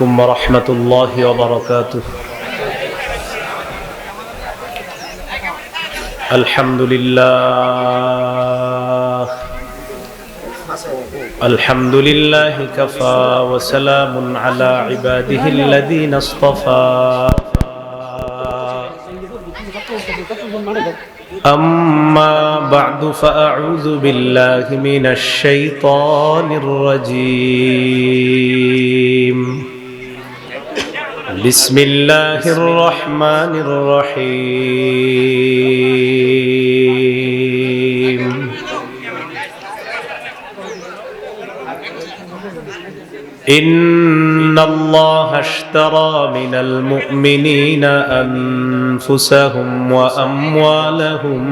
ورحمة الله وبركاته. الحمد لله كفى وسلام على عباده الذين اصطفى. أما بعد فأعوذ بالله من الشيطان الرجيم. بسم الله الرحمن الرحيم. إن الله اشترى من المؤمنين أنفسهم وأموالهم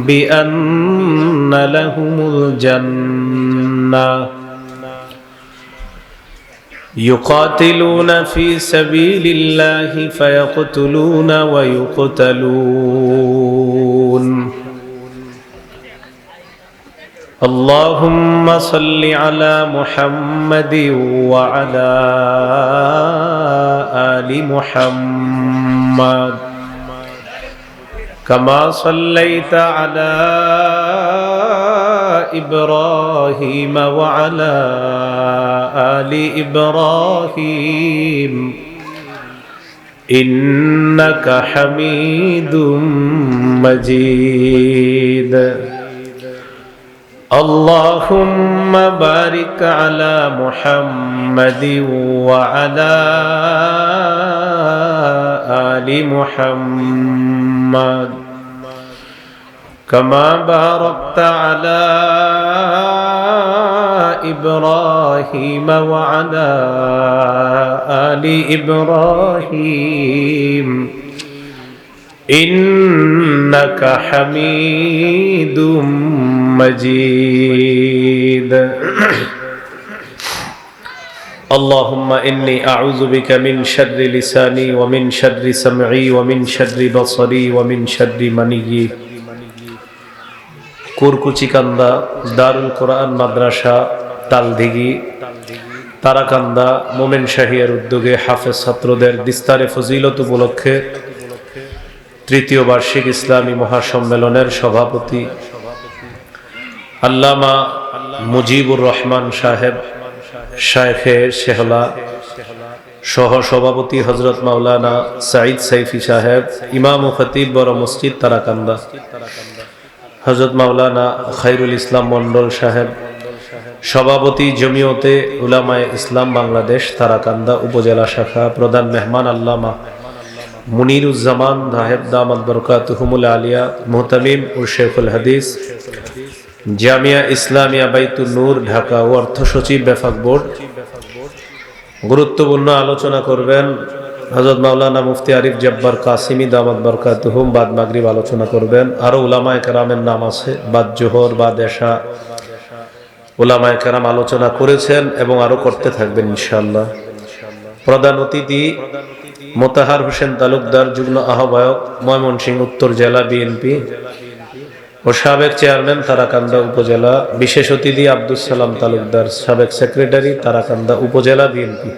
بأن لهم الجنة يقاتلون في سبيل الله فيقتلون ويقتلون. اللهم صل على محمد وعلى آل محمد كما صليت على إبراهيم وعلى آل إبراهيم إنك حميد مجيد. اللهم بارك على محمد وعلى آل محمد كما باركت على إبراهيم وعلى آل إبراهيم إنك حميد مجيد. اللهم إني أعوذ بك من شر لساني ومن شر سمعي ومن شر بصري ومن شر مني. কুরকুচিকান্দা দারুল কোরআন মাদ্রাসা তালদিঘি তারাকান্দা মোমেন শাহিয়ার উদ্যোগে হাফেজ ছাত্রদের দিস্তারে ফজিলত উপলক্ষে তৃতীয় বার্ষিক ইসলামী মহাসম্মেলনের সভাপতি আল্লামা মুজিবুর রহমান সাহেব শায়েখে শেহলা, সহ সভাপতি হযরত মাওলানা সাঈদ সাইফি সাহেব, ইমাম ও খতিব বড় মসজিদ তারাকান্দা হযরত মাওলানা খায়রুল ইসলাম মন্ডল সাহেব, সভাপতি জমিয়তে উলামায়ে ইসলাম বাংলাদেশ তারাকান্দা উপজেলা শাখা, প্রধান মেহমান আল্লামা মুনিরুজ্জামান সাহেব দামাত বরকাতুহুমুল আলিয়া, মুহতামিম ও শেখুল হাদিস জামিয়া ইসলামিয়া বাইতুন নূর ঢাকা ও অর্থ সচিব বেফাক বোর্ড। গুরুত্বপূর্ণ আলোচনা করবেন হযরত মাওলানা মুফতি আরিফ জব্বার কাসিমি দামাত বরকাতুহুম। বাদ মাগরিব আলোচনা করবেন আরো উলামায়ে কেরামের নাম আছে, বাদ জোহর বাদ এশা উলামায়ে কেরাম আলোচনা করেছেন এবং আরো করতে থাকবেন ইনশাআল্লাহ। প্রধান অতিথি মোতাহার হোসেন তালুকদার, যুগ্ম আহ্বায়ক ময়মনসিংহ উত্তর জেলা বিএনপি ও সাবেক চেয়ারম্যান তারাকান্দা উপজেলা। বিশেষ অতিথি আব্দুস সালাম তালুকদার, সাবেক সেক্রেটারি তারাকান্দা উপজেলা বিএনপি।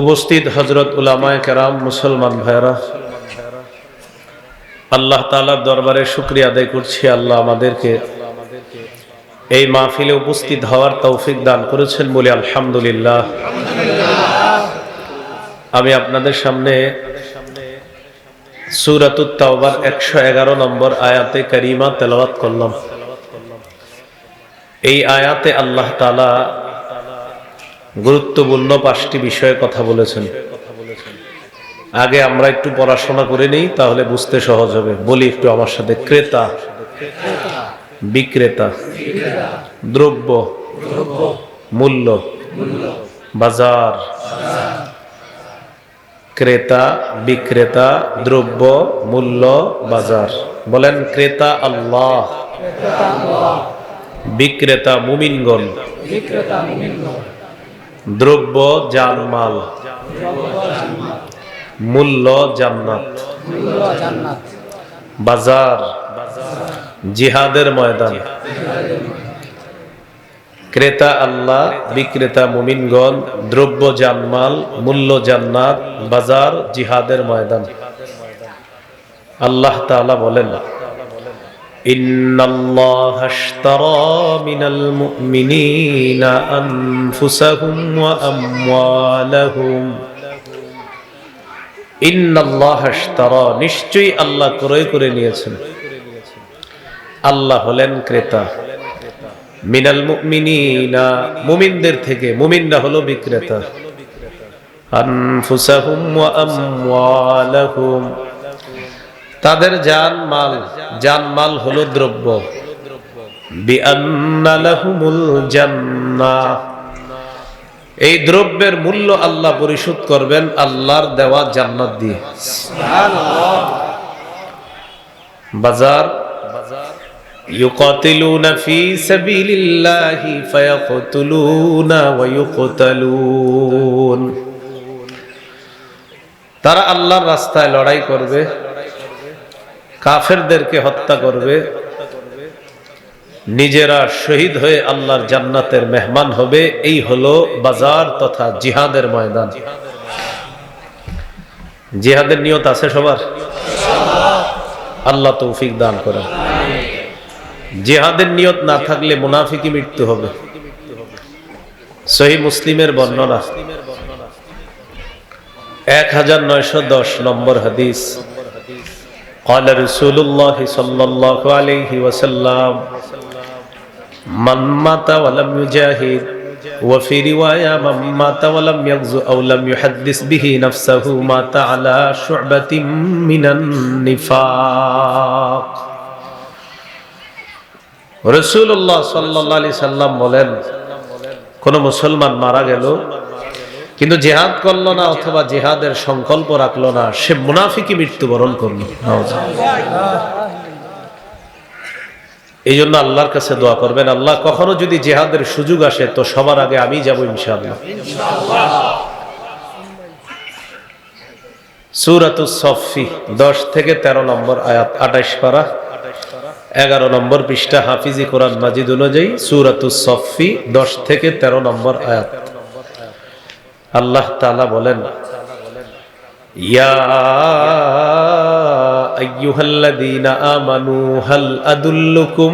উপস্থিত হযরত উলামায়ে কেরাম, মুসলমান ভাইরা, আল্লাহ তাআলার দরবারে শুকরিয়া আদায় করছি। আল্লাহ আমাদেরকে এই মাহফিলে উপস্থিত হওয়ার তৌফিক দান করেছেন বলে আলহামদুলিল্লাহ। আমি আপনাদের সামনে সূরাতুত তাওবার 111 নম্বর আয়াতে কারিমা তেলাওয়াত করলাম। এই আয়াতে আল্লাহ তাআলা গুরুত্বপূর্ণ 5টি বিষয়ে কথা বলেছেন। আগে আমরা একটু পড়াশোনা করে নেই, তাহলে বুঝতে সহজ হবে। বলি একটু আমার সাথে। ক্রেতা, বিক্রেতা, দ্রব্য, মূল্য, বাজার। ক্রেতা, বিক্রেতা, দ্রব্য, মূল্য, বাজার। বলেন ক্রেতা আল্লাহ, বিক্রেতা মুমিনগণ, দ্রব্য জানমাল, মূল্য জান্নাত। বাজার জিহাদের ময়দান। ক্রেতা আল্লাহ, বিক্রেতা মুমিনগণ, দ্রব্য জানমাল, মূল্য জান্নাত, বাজার জিহাদের ময়দান। আল্লাহ তাআলা বলেন, ইন্নাল্লাহা আশতারা মিনাল মুমিনিনা আনফুসাহুম ওয়া আমওয়ালাহুম। ইন্নাল্লাহা আশতারা, নিশ্চয়ই আল্লাহ ক্রয় করে নিয়েছেন। আল্লাহ হলেন ক্রেতা। মিনাল মুমিনিনা, মুমিনদের থেকে, মুমিনরা হলো বিক্রেতা। আনফুসাহুম ওয়া আমওয়ালাহুম, তাদের জানমাল, জানমাল হলো দ্রব্য। বিআন্না লাহুমুল জান্নাহ, এই দ্রব্যের মূল্য আল্লাহ পরিশোধ করবেন আল্লাহর দেওয়া জান্নাত দিয়ে। সুবহানাল্লাহ। বাজার, ইউকাতিলুনা ফি সাবিলিল্লাহি ফায়াকতুলুনা ওয়া ইউকতালুন, তারা আল্লাহর রাস্তায় লড়াই করবে, কাফেরদেরকে হত্যা করবে, নিজেরা শহীদ হয়ে আল্লাহর জান্নাতের মেহমান হবে। এই হলো বাজার তথা জিহাদের ময়দান। জিহাদের নিয়ত আছে সবার? আল্লাহ তৌফিক দান করেন। জিহাদের নিয়ত না থাকলে মুনাফিকি মৃত্যু হবে। সহিহ মুসলিমের বর্ণনা 1910 নম্বর হাদিস। قال رسول الله صلى الله عليه وسلم من مات ولم يجاهد، وفي رواية من مات ولم يغزو أو لم يحدث به نفسه مات على شعبة من النفاق। রাসূলুল্লাহ সাল্লাল্লাহু আলাইহি সাল্লাম বলেন, কোন মুসলমান মারা গেল কিন্তু জিহাদ করলো না অথবা জিহাদের সংকল্প রাখলো না, সে মুনাফিকি মৃত্যুবরণ করলো। এই জন্য আল্লাহর কাছে দোয়া করবেন, আল্লাহ কখনো যদি জিহাদের সুযোগ আসে তো সবার আগে আমি যাব ইনশাআল্লাহ। সূরাতুস সফফি 10 থেকে 13 নম্বর আয়াত, 28 পারা 11 নম্বর পৃষ্ঠা, হাফিজি কোরআন মাজিদ অনুযায়ী সূরাতুস সফফি 10 থেকে 13 নম্বর আয়াত। আল্লাহ তাআলা বলেন, ইয়া আইয়ুহাল্লাযীনা আমানু হাল আদুল্লুকুম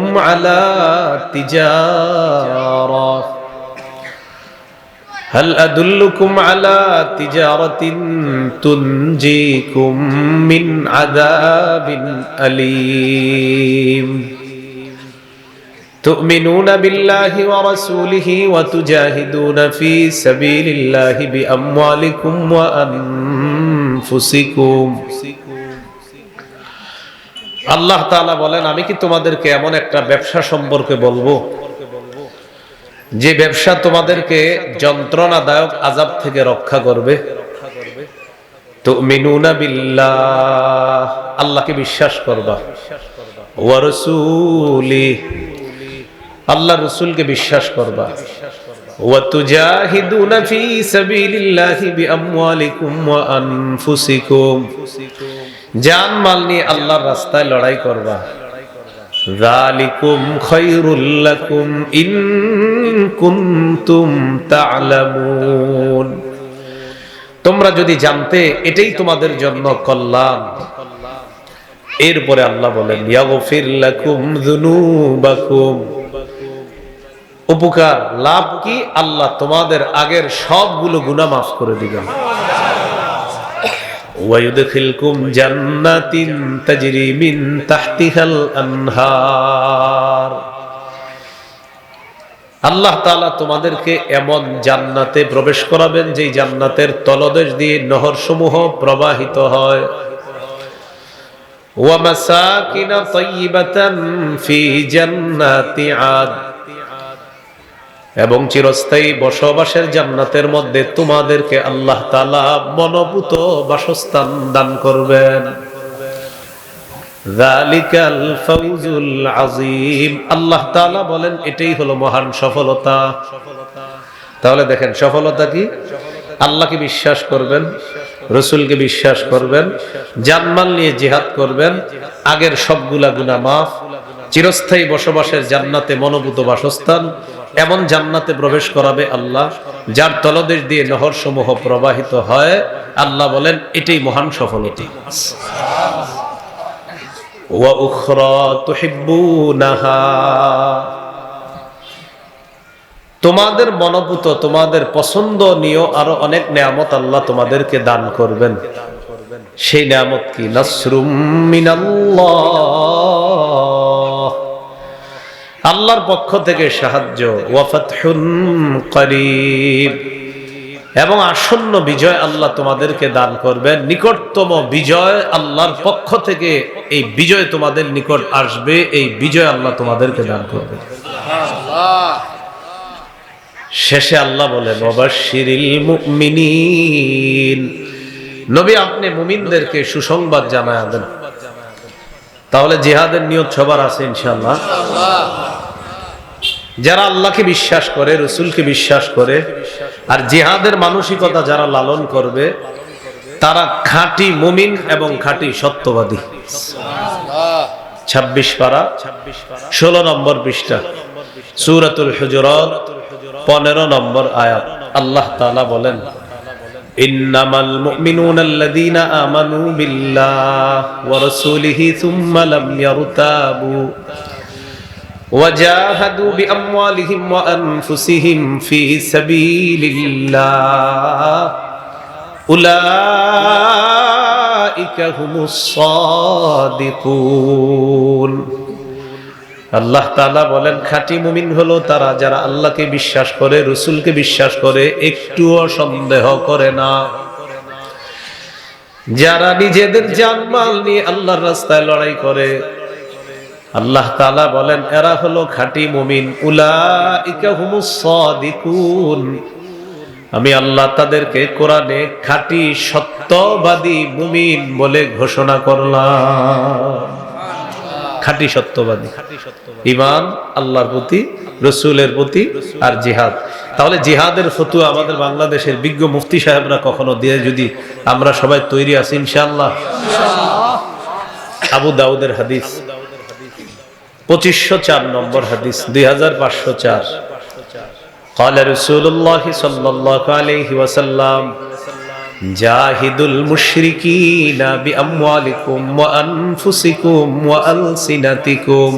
আলা তিজারাতিন তুনজিকুম মিন আযাবিন আলীম تؤمنون بالله ورسوله وتجاهدون في سبيل الله بأموالكم وأنفسكم। আল্লাহ তাআলা বলেন, আমি কি তোমাদেরকে এমন একটা ব্যবসা সম্পর্কে বলবো যে ব্যবসা তোমাদেরকে যন্ত্রণাদায়ক আযাব থেকে রক্ষা করবে। তুমিনুনা বিল্লাহ, আল্লাহকে বিশ্বাস করবা, ওয়া রাসূলিহি, আল্লাহ রাসূলকে বিশ্বাস করবা, ওয়া তুজাহিদুনা ফি সাবিলিল্লাহি বিআমওয়ালিকুম ওয়া আনফুসিকুম, জান মাল নিয়ে আল্লাহর রাস্তায় লড়াই করবা। যালিকুম খায়রুল লাকুম ইন কুনতুম তা'লামুন, তোমরা যদি জানতে এটাই তোমাদের জন্য কল্যাণ। এরপরে আল্লাহ বলেন, ইয়াগফির লাকুম যুনুবাকুম, উপকার লাভ কি, আল্লাহ তোমাদের আগের সবগুলো গুনাহ মাফ করে দিবেন। ওয়া ইউদখিলকুম জান্নাতিন তাজরি মিন তাহতিহাল আনহার, আল্লাহ তাআলা তোমাদেরকে এমন জান্নাতে প্রবেশ করাবেন যেই জান্নাতের তলদেশ দিয়ে নহরসমূহ প্রবাহিত হয়। ওয়া মাসাকিনা তাইয়্যিবাতান ফি জান্নাতি আদ, এবং চিরস্থায়ী বসবাসের জান্নাতের মধ্যে তোমাদেরকে আল্লাহ তাআলা মনোভূত বাসস্থান দান করবেন। যালিকাল ফাউজুল আযীম, আল্লাহ তাআলা বলেন এটাই হলো মহান সফলতা। তাহলে দেখেন সফলতা কি, আল্লাহকে বিশ্বাস করবেন, রাসূলকে বিশ্বাস করবেন, জানমাল নিয়ে জিহাদ করবেন, আগের সবগুলা গুনাহ মাফ, চিরস্থায়ী বসবাসের জান্নাতে মনোভূত বাসস্থান, এমন জান্নাতে প্রবেশ করাবে আল্লাহ যার তলদেশ দিয়ে নহর সমূহ প্রবাহিত হয়। আল্লাহ বলেন এটাই মহান সফলতা। ওয়া উখরা তুহিব্বুনাহা, তোমাদের মনোভূত তোমাদের পছন্দনীয় আরো অনেক নেয়ামত আল্লাহ তোমাদেরকে দান করবেন। সেই নেয়ামত কি? নাসরুম মিনাল্লাহ, আল্লাহর পক্ষ থেকে সাহায্য, ওয়া ফাতহুন করিব, এবং আসন্ন বিজয় আল্লাহ তোমাদেরকে দান করবেন। নিকটতম বিজয় আল্লাহর পক্ষ থেকে, এই বিজয় তোমাদের নিকট আসবে, এই বিজয় আল্লাহ তোমাদেরকে দান করবেন। শেষে আল্লাহ বলেন ওয়াবাশশিরিল মুমিনিন, নবী আপনি মুমিনদেরকে সুসংবাদ জানায় দেন। তাহলে জিহাদের নিয়ত সবার আছে ইনশাআল্লাহ। যারা আল্লাহকে বিশ্বাস করে, রসুলকে বিশ্বাস করে, আর জিহাদের মানসিকতা যারা লালন করবে, তারা খাঁটি মুমিন এবং খাঁটি সত্যবাদী। 26 পারা 16 নম্বর পৃষ্ঠা, সূরাতুল হুজুরাত 15 নম্বর আয়াত। আল্লাহ তাআলা বলেন ইন্নামাল মুমিনুনাল্লাযীনা আমানু বিল্লাহি ওয়া রাসূলিহি সুম্মা লাম ইয়ারতাবু ওয়াজাহাদু বিআমওয়ালিহিম ওয়া আনফুসিহিম ফি সাবিলিল্লাহ উলাইকা হুমুস সাদিকুন। আল্লাহ তাআলা বলেন খাঁটি মুমিন হলো তারা যারা আল্লাহকে বিশ্বাস করে, রসুলকে বিশ্বাস করে, একটুও সন্দেহ করে না, যারা নিজেদের জানমাল নিয়ে আল্লাহর রাস্তায় লড়াই করে। আল্লাহ তাআলা বলেন এরা হলো খাঁটি মুমিন। উলাইকা হুমুস সাদিকুন, আমি আল্লাহ তাদেরকে কোরআনে খাঁটি সত্যবাদী মুমিন বলে ঘোষণা করলাম। খাঁটি সত্যবাদী, ঈমান আল্লাহর প্রতি, রসুলের প্রতি, আর জিহাদ। তাহলে জিহাদের ফতুয়া আমাদের বাংলাদেশের বিজ্ঞ মুফতি সাহেবরা কখনো দিয়ে, যদি আমরা সবাই তৈরি আছি ইনশাআল্লাহ। আবু দাউদের হাদিস 2504 নম্বর হাদিস, 2504। قال رسول الله صلى الله عليه وسلم জাহিদুল মুশরিকিনা বিআমওয়ালিকুম ওয়া আনফুসিকুম ওয়া আলসিনাতিকুম,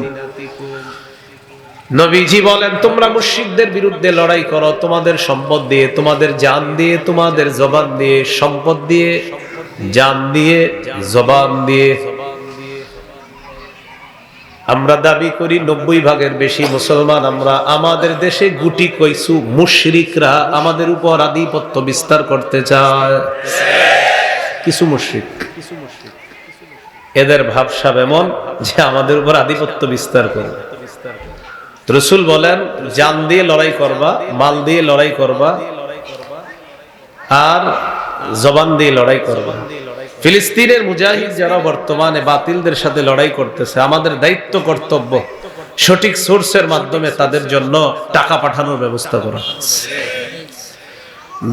নবীজি বলেন তোমরা মুশরিকদের বিরুদ্ধে লড়াই করো তোমাদের সম্পদ দিয়ে, তোমাদের জান দিয়ে, তোমাদের জবান দিয়ে, সম্পদ দিয়ে, জান দিয়ে, জবান দিয়ে। আমরা দাবি করি 90 ভাগের বেশি মুসলমান আমরা, আমাদের দেশে গুটি কইছু মুশরিকরা আমাদের উপর আধিপত্য বিস্তার করতে চায়। কিছু মুশরিক, এদের ভাবসাব এমন যে আমাদের উপর আধিপত্য বিস্তার করবে। রাসূল বলেন জান দিয়ে লড়াই করবা, মাল দিয়ে লড়াই করবা, আর জবান দিয়ে লড়াই করবা। ফিলিস্তিনের মুজাহিদ যারা বর্তমানে বাতিলদের সাথে লড়াই করতেছে, আমাদের দায়িত্ব কর্তব্য সঠিক সোর্সের মাধ্যমে তাদের জন্য টাকা পাঠানোর ব্যবস্থা করা।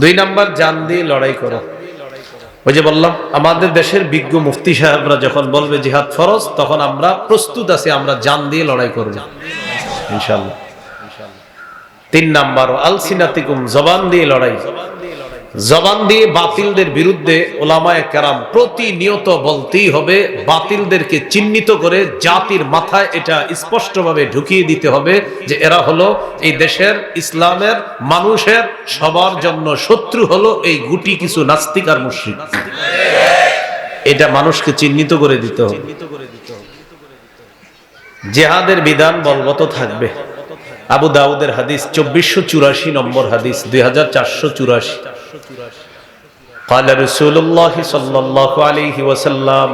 2 নাম্বার, জান দিয়ে লড়াই করো। ওই যে বললাম আমাদের দেশের বিজ্ঞ মুফতি সাহেবরা যখন বলবে জিহাদ ফরজ, তখন আমরা প্রস্তুত আছি, আমরা জান দিয়ে লড়াই করব ইনশাআল্লাহ। 3 নাম্বার, আলসিনাতিকুম, জবান দিয়ে লড়াই। জবান দিয়ে বাতিলদের বিরুদ্ধে উলামায়ে কেরাম প্রতিনিয়ত বলতেই হবে, বাতিলদেরকে চিহ্নিত করে জাতির মাথায় এটা স্পষ্টভাবে ঢুকিয়ে দিতে হবে যে এরা হলো এই দেশের ইসলামের মানুষের সবার জন্য শত্রু, হলো এই গুটি কিছু নাস্তিক আর মুশরিক। এটা মানুষকে চিহ্নিত করে দিতে হবে। জিহাদের বিধান বলবৎ থাকবে। আবু দাউদের হাদিস 2484 নম্বর হাদিস, 2484। قال رسول الله صلى الله عليه وسلم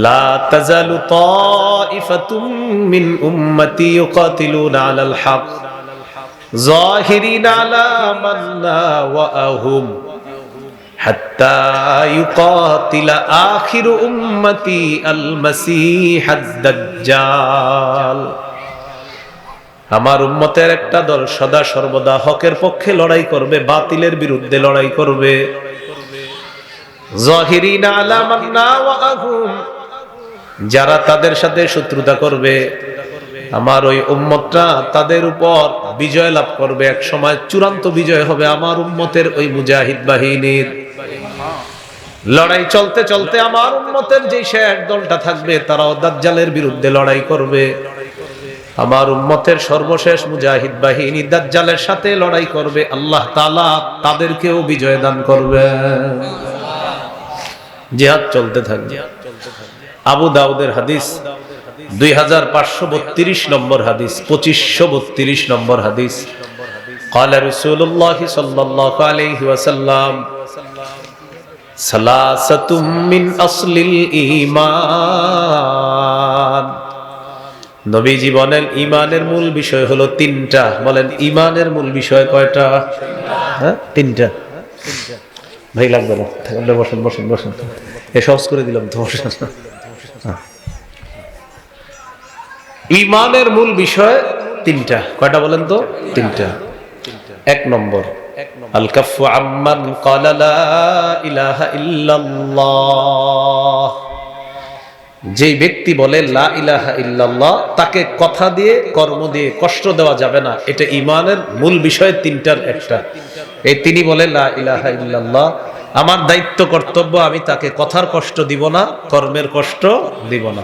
لا تزال طائفة من أمتي يقاتلون على الحق ظاهرين على من ناوأهم حتى يقاتل آخر أمتي المسيح الدجال। আমার উম্মতের একটা দল সদা সর্বদা হকের পক্ষে লড়াই করবে, বাতিলের বিরুদ্ধে লড়াই করবে। যাহিরিনা আলা মান নাওয়াহুম, যারা তাদের সাথে শত্রুতা করবে। আমার ওই উম্মতটা তাদের উপর বিজয় লাভ করবে, এক সময় চূড়ান্ত বিজয় হবে আমার উম্মতের ওই মুজাহিদ বাহিনীর। লড়াই চলতে চলতে আমার উম্মতের যে শেষ দলটা থাকবে তারাও দাজ্জালের বিরুদ্ধে লড়াই করবে। আমার উম্মতের সর্বশেষ মুজাহিদ বাহিনী দাজ্জালের সাথে লড়াই করবে, আল্লাহ তাআলা তাদেরকেও বিজয় দান করবে। জিহাদ চলতে থাকবে। আবু দাউদের হাদিস 2532 নম্বর হাদিস, 2532 নম্বর হাদিস। قال رسول الله صلى الله عليه وسلم ثلاثة من أصل الإيمان। নবীজি বলেন ঈমানের মূল বিষয় হলো তিনটা। বলেন ঈমানের মূল বিষয় কয়টা? হ্যাঁ, তিনটা। ভাই লাগবে না, বসেন বসেন বসেন, এ সহজ করে দিলাম তো। ঈমানের মূল বিষয় তিনটা। কয়টা বলেন তো? তিনটা। এক নম্বর, আল কাফু আম্মান ক্বালা লা ইলাহা ইল্লাল্লাহ। যে ব্যক্তি বলে লা ইলাহা ইল্লাল্লাহ, তাকে কথা দিয়ে কর্ম দিয়ে কষ্ট দেওয়া যাবে না। এটা ঈমানের মূল বিষয় তিনটার একটা। এই তিনি বলে লা ইলাহা ইল্লাল্লাহ, আমার দায়িত্ব কর্তব্য, আমি তাকে কথার কষ্ট দিব না, কর্মের কষ্ট দিব না।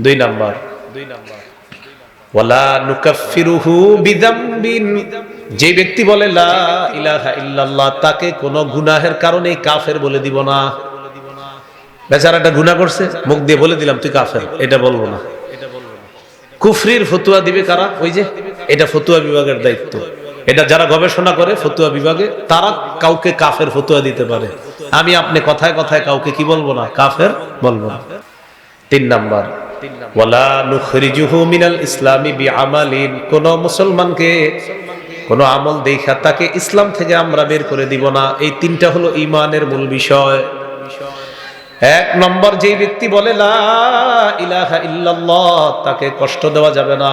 দুই নাম্বার, ওয়ালা নুকাফিরুহু বিযামবিন। যে ব্যক্তি বলে লা ইলাহা ইল্লাল্লাহ, তাকে কোনো গুনাহের কারণে কাফের বলে দিব না। বেচারাটা গুনাহ করছে, মুখ দিয়ে বলে দিলাম তুই কাফের, এটা বলবো না। কুফরির ফতোয়া দিবে কারা? ওই যে, এটা ফতোয়া বিভাগের দায়িত্ব। এটা যারা গবেষণা করে ফতোয়া বিভাগে, তারা কাউকে কাফের ফতোয়া দিতে পারে। আমি আপনি কথায় কথায় কাউকে কি বলবো না? কাফের বলবো না। তিন নাম্বার, ওয়ালা নুখরিজুহু মিনাল ইসলামি বিআমালিন। কোন মুসলমানকে কোন আমল দেখা তাকে ইসলাম থেকে আমরা বের করে দিব না। এই তিনটা হলো ঈমানের মূল বিষয়। এক নম্বর, যেই ব্যক্তি বলে লা ইলাহা ইল্লাল্লাহ, তাকে কষ্ট দেওয়া যাবে না।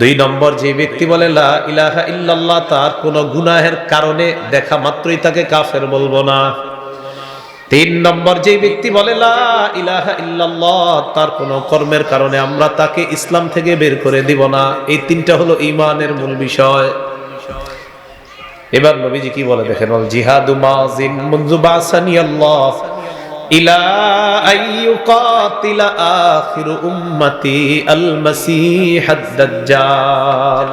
দুই নম্বর, যে ব্যক্তি বলে লা ইলাহা ইল্লাল্লাহ, তার কোনো গুনাহের কারণে দেখা মাত্রই তাকে কাফের বলবো না। তিন নম্বর, যে ব্যক্তি বলে লা ইলাহা ইল্লাল্লাহ, তার কোনো কর্মের কারণে আমরা তাকে ইসলাম থেকে বের করে দিব না। এই তিনটা হলো ঈমানের মূল বিষয়। এবার নবীজি কি বলে দেখেন, ওয়াল জিহাদু মাযিন মুনযু বাসানি আল্লাহ ইলা আইয়ুকাতিলা আখিরু উম্মতি আল মাসিহাদ দাজ্জাল।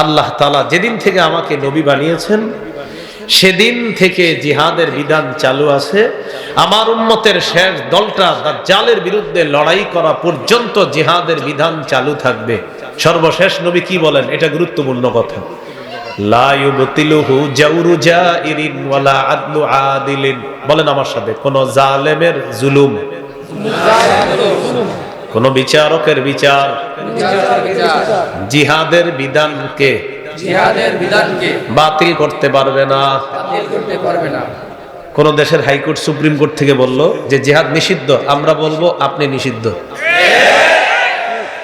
আল্লাহ তাআলা যেদিন থেকে আমাকে নবী বানিয়েছেন সেদিন থেকে জিহাদের বিধান চালু আছে। আমার উম্মতের শেষ দলটা দাজ্জালের বিরুদ্ধে লড়াই করা পর্যন্ত জিহাদের বিধান চালু থাকবে। সর্বশেষ নবী কি বলেন? এটা গুরুত্বপূর্ণ কথা। লা ইউবতিলুহু জাওরু জাইরিন ওয়ালা আদলু আদিলিন। বলেন আমার সাথে, কোন জালেমের জুলুম, কোন বিচারকের বিচার জিহাদের বিধানকে বাতিল করতে পারবে না। কোন দেশের হাইকোর্ট সুপ্রিম কোর্ট থেকে বলল যে জিহাদ নিষিদ্ধ, আমরা বলবো আপনি নিষিদ্ধ।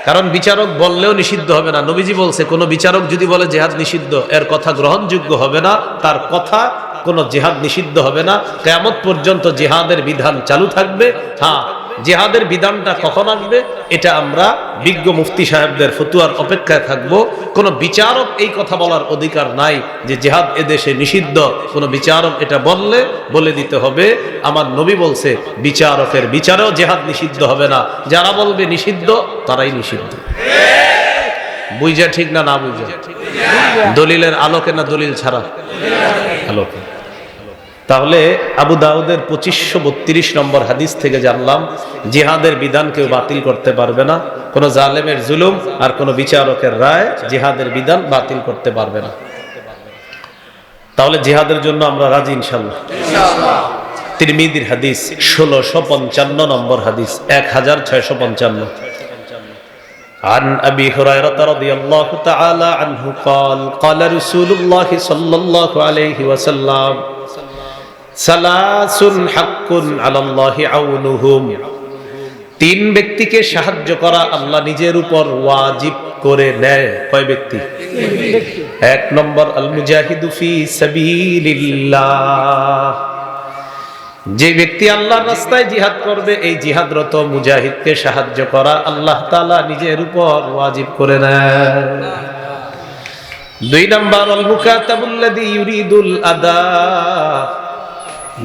কারণ বিচারক বললেও নিষিদ্ধ হবে না। নবীজি বলছে, কোন বিচারক যদি বলে জিহাদ নিষিদ্ধ, এর কথা গ্রহণযোগ্য হবে না, তার কথা কোন জিহাদ নিষিদ্ধ হবে না। কিয়ামত পর্যন্ত জিহাদের বিধান চালু থাকবে। হ্যাঁ, জিহাদের বিধানটা কখন আসবে এটা আমরা বিজ্ঞ মুফতি সাহেবদের ফতোয়ার অপেক্ষায় থাকব। কোন বিচারক এই কথা বলার অধিকার নাই যে জিহাদ এদেশে নিষিদ্ধ। কোন বিচারক এটা বললে বলে দিতে হবে আমার নবী বলছে, বিচারকের বিচারেও জিহাদ নিষিদ্ধ হবে না। যারা বলবে নিষিদ্ধ তারাই নিষিদ্ধ। বুঝা ঠিক না? না বুঝা? দলিলের আলোকে না দলিল ছাড়া? আলোকে। তাহলে আবু দাউদের 2532 নম্বর হাদিস থেকে জানলাম জিহাদের বিধান কেউ বাতিল করতে পারবে না। কোন জালেমের জুলুম আর কোন বিচারকের রায় জিহাদের বিধান বাতিল করতে পারবে না। তাহলে জিহাদের জন্য আমরা রাজি ইনশাআল্লাহ। তিরমিজির হাদিস 1655 নম্বর হাদিস, 1655। عن أبي هريرة رضي الله تعالى عنه قال قال رسول الله صلى الله عليه وسلم সালাসুন হাক্কুন আলাল্লাহি আউনুহুম। তিন ব্যক্তিকে সাহায্য করা আল্লাহ নিজের উপর ওয়াজিব করে নেয়। কয় ব্যক্তি? এক নম্বর, আল মুজাহিদু ফি সাবিলিল্লাহ, যে ব্যক্তি আল্লাহর রাস্তায় জিহাদ করবে, এই জিহাদরত মুজাহিদকে সাহায্য করা আল্লাহ তাআলা নিজের উপর ওয়াজিব করে নেন। 2 নাম্বার, আল মুকাতাবুল্লাযী ইউরিদুল আদা,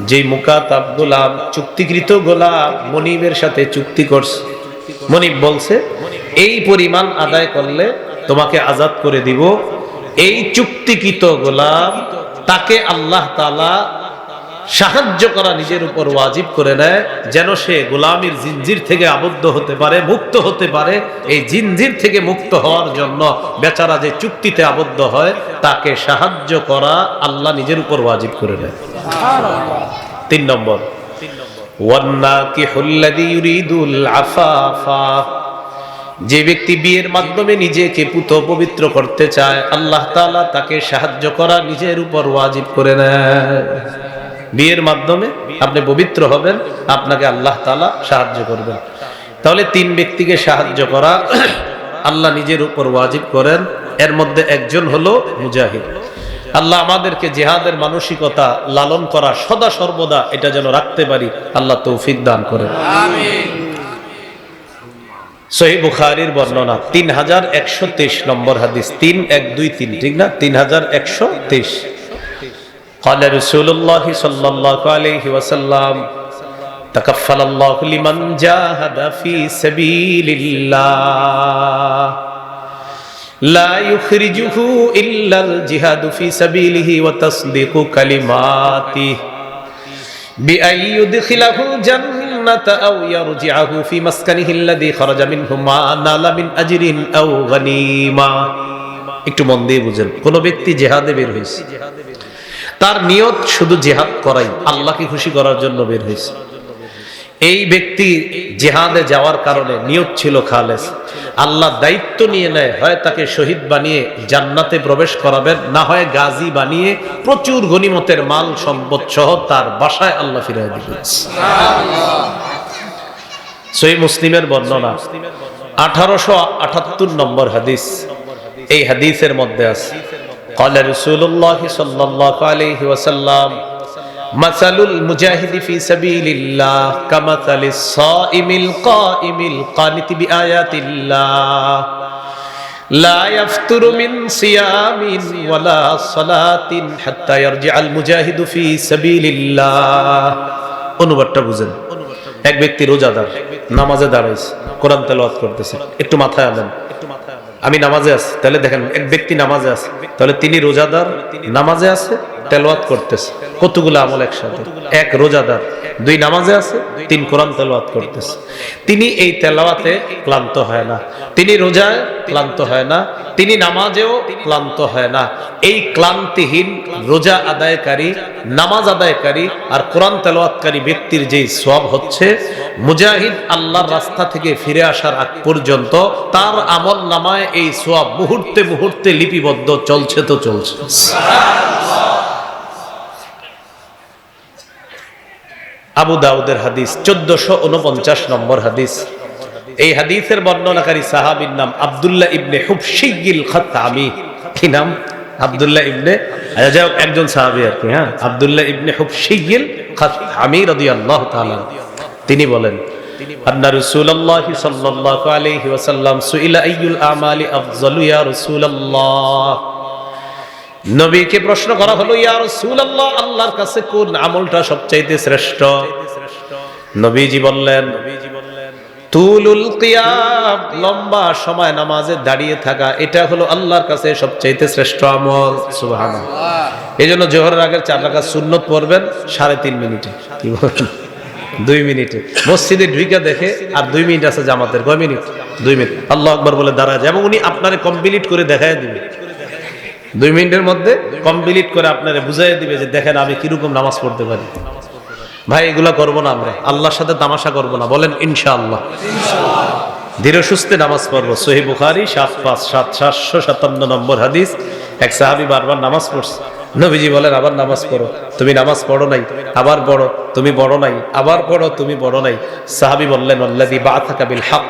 যে মুকাতাব গোলাম, চুক্তিকৃত গোলাম মনিবের সাথে চুক্তি করছে, মনিব বলছে এই পরিমাণ আদায় করলে তোমাকে আজাদ করে দিব, এই চুক্তিকৃত গোলাম তাকে আল্লাহ তাআলা সাহায্য করা নিজের উপর ওয়াজিব করে নেয়, যেন সে গোলামীর জিনজির থেকে আবদ্ধ হতে পারে, মুক্ত হতে পারে। এই জিনজির থেকে মুক্ত হওয়ার জন্য বেচারা যে চুক্তিতে আবদ্ধ হয়, তাকে সাহায্য করা আল্লাহ নিজের উপর ওয়াজিব করে নেয়। 3 নম্বর, ওয়ান্নাকিহুল্লাযী ইউরিদুল আফাফা, যে ব্যক্তি বিয়ের মাধ্যমে নিজেকে পুত পবিত্র করতে চায়, আল্লাহ তাআলা তাকে সাহায্য করা নিজের উপর ওয়াজিব করে নেয়। বিয়ের মাধ্যমে আপনি পবিত্র হবেন, আপনাকে আল্লাহ তাআলা সাহায্য করবেন। তাহলে 3 ব্যক্তিকে সাহায্য করা আল্লাহ নিজের উপর ওয়াজিব করেন। এর মধ্যে একজন হলো মুজাহিদ। আল্লাহ আমাদেরকে জিহাদের মানসিকতা লালন করা সদা সর্বদা এটা যেন রাখতে পারি, আল্লাহ তৌফিক দান করেন, আমিন। সহিহ বুখারীর বর্ণনা 3123 নম্বর হাদিস, 3123, ঠিক না? 3123। قال رسول الله صلى الله عليه وسلم تكفل الله لمن جاهد في سبيل الله لا يخرجه إلا الجهاد في سبيله وتصديق كلماته بأن يدخله الجنة أو يرجعه في مسكنه الذي خرج منه ما نال من أجر أو غنيمة। একটু মন দিয়ে বুঝেন, কোন ব্যক্তি জিহাদে বের হয়েছে, তার নিয়ত শুধু জিহাদ করাই, আল্লাহকে খুশি করার জন্য বের হয়েছে। এই ব্যক্তি জিহাদে যাওয়ার কারণে নিয়ত ছিল খালেস, আল্লাহ দায়িত্ব নিয়ে নেয়, হয় তাকে শহীদ বানিয়ে জান্নাতে প্রবেশ করাবেন, না হয় গাজী বানিয়ে প্রচুর গনিমতের মাল সম্পদ সহ তার বাসায় আল্লাহ ফিরিয়ে দিবেন। সহিহ মুসলিমের বর্ণনা 1878 নম্বর হাদিস। এই হাদিসের মধ্যে আছে قال رسول الله صلى الله عليه وسلم مثل المجاهد في سبيل الله كمثل الصائم القائم القانت بآيات الله لا يفتر من صيام ولا صلاة حتى يرجع المجاهد في سبيل الله। অনুবাদটা বুঝেন, এক ব্যক্তি রোজাদার, নামাজে দাঁড়াইছে, কোরআন তেলাওয়াত করতেছে, একটু মাথায় আনেন আমি নামাজে আছি, তাহলে দেখেন এক ব্যক্তি নামাজে আছে, তাহলে তিনি রোজাদার, নামাজে আছে, তেলাওয়াত করতেছে, কতগুলো আমল একসাথে। 1 রোজাদার, 2 নামাজে আছে, 3 কোরআন তেলাওয়াত করতেছে। তিনি এই তেলাওয়াতে ক্লান্ত হয় না, তিনি রোজায় ক্লান্ত হয় না, তিনি নামাজেও ক্লান্ত হয় না। এই ক্লান্তিহীন রোজা আদায়কারী, নামাজ আদায়কারী আর কোরআন তেলাওয়াতকারী ব্যক্তির যেই সওয়াব হচ্ছে, মুজাহিদ আল্লাহর রাস্তা থেকে ফিরে আসার আগ পর্যন্ত তার আমল নামায় এই সওয়াব মুহূর্তে মুহূর্তে লিপিবদ্ধ, চলছে তো চলছে। আবু দাউদের হাদিস 1449 নম্বর হাদিস। এই হাদিসের বর্ণনাকারী সাহাবীর নাম আব্দুল্লাহ ইবনে হুবশিয়িল খাত্তামি। কি নাম? আব্দুল্লাহ ইবনে, একজন সাহাবী আর কি, হ্যাঁ, আব্দুল্লাহ ইবনে হুবশিয়িল খাত্তামি রাদিয়াল্লাহু তাআলা। তিনি বলেন আন্না রাসূলুল্লাহ সাল্লাল্লাহু আলাইহি ওয়াসাল্লাম সুইলা আইয়ুল আমালি আফযালু ইয়া রাসূলুল্লাহ। নবীকে প্রশ্ন করা হলো, ইয়া রাসূলুল্লাহ, আল্লাহর কাছে কোন আমলটা সবচাইতে শ্রেষ্ঠ? নবীজি বললেন তুলুল কিয়াম, লম্বা সময় নামাজে দাঁড়িয়ে থাকা, এটা হলো আল্লাহর কাছে সবচাইতে শ্রেষ্ঠ আমল। সুবহানাল্লাহ। এইজন্য জোহরের আগের 4 রাকাত সুন্নত পড়বেন 3.5 মিনিটে, কি বলেন, 2 মিনিটে। মসজিদে ঢুকে দেখে আর 2 মিনিট আছে জামাতের, কয় মিনিট? 2 মিনিট। আল্লাহু আকবার বলে দাঁড়ায় যায় এবং উনি আপনারে কমপ্লিট করে দেখায় দিবে। 2 মিনিটের মধ্যে কমপ্লিট করে আপনারে বুঝাইয়া দিবে যে দেখেন আমি কিরকম নামাজ পড়তে পারি। ভাই এগুলা করবো না, আমরা আল্লাহর সাথে তামাশা করবো না, বলেন ইনশাআল্লাহ। ধীরে সুস্থে নামাজ পড়বো। সহিহ বুখারী 757 নম্বর হাদিস। এক সাহাবী বারবার নামাজ পড়ছে, নবীজি বলেন আবার নামাজ পড়ো, তুমি নামাজ পড়ো নাই, আবার পড়ো, তুমি পড়ো নাই, আবার পড়ো, তুমি পড়ো নাই। সাহাবী বললেন আল্লাযী বাআসাকা বিল হক,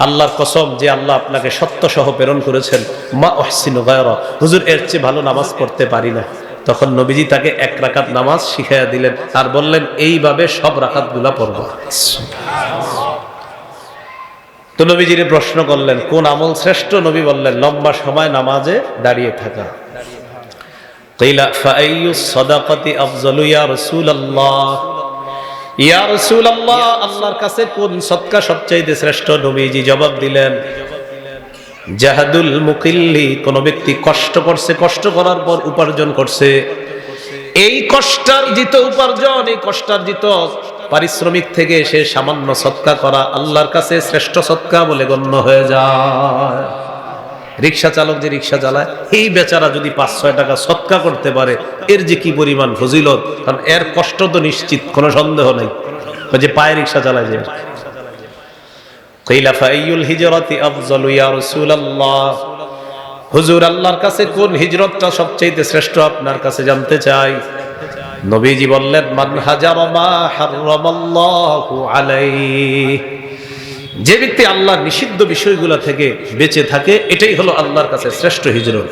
আল্লাহর কসম যে আল্লাহ আপনাকে সত্য সহ প্রেরণ করেছেন, মা উহসিনু গায়রা, হুজুর এর চেয়ে ভালো নামাজ পড়তে পারি না। তখন নবীজি তাকে 1 রাকাত নামাজ শিখাইয়া দিলেন আর বললেন এইভাবে সব রাকাতগুলা পড়বা। তো নবীজিরে প্রশ্ন করলেন কোন আমল শ্রেষ্ঠ? নবী বললেন লম্বা সময় নামাজে দাঁড়িয়ে থাকা। কিলা ফাআইয়ুস সাদাকাতি আফযালু ইয়া রাসূলুল্লাহ, ইয়া রাসূলুল্লাহ আল্লাহর কাছে কোন সদকা সবচেয়ে শ্রেষ্ঠ? নবীজি জবাব দিলেন জাহাদুল মুকিল্লি, কোন ব্যক্তি কষ্ট করছে, কষ্ট করার পর উপার্জন করছে, এই কষ্টার্জিত উপার্জন, এই কষ্টার্জিত পারিশ্রমিক থেকে সে সামান্য সদকা করা আল্লাহর কাছে শ্রেষ্ঠ সদকা বলে গণ্য হয়ে যায়। রিকশা চালক যে রিকশা চালায়, এই বেচারা যদি 5-6 টাকা সদকা করতে পারে, এর যে কি পরিমাণ ফজিলত, কারণ এর কষ্ট তো নিশ্চিত, কোনো সন্দেহ নাই। ওই যে পায়ে রিকশা চালায় যে। কিলা ফাআইয়ুল হিজরাতি আফযালু ইয়া রাসূলুল্লাহ, হুজুর আল্লাহর কাছে কোন হিজরতটা সবচেয়ে শ্রেষ্ঠ আপনার কাছে জানতে চাই। নবীজি বললেন মান হাজারা মা হারামাল্লাহু আলাইহি, যে ব্যক্তি আল্লাহর নিষিদ্ধ বিষয়গুলো থেকে বেঁচে থাকে, এটাই হলো আল্লাহর কাছে শ্রেষ্ঠ হিজরত।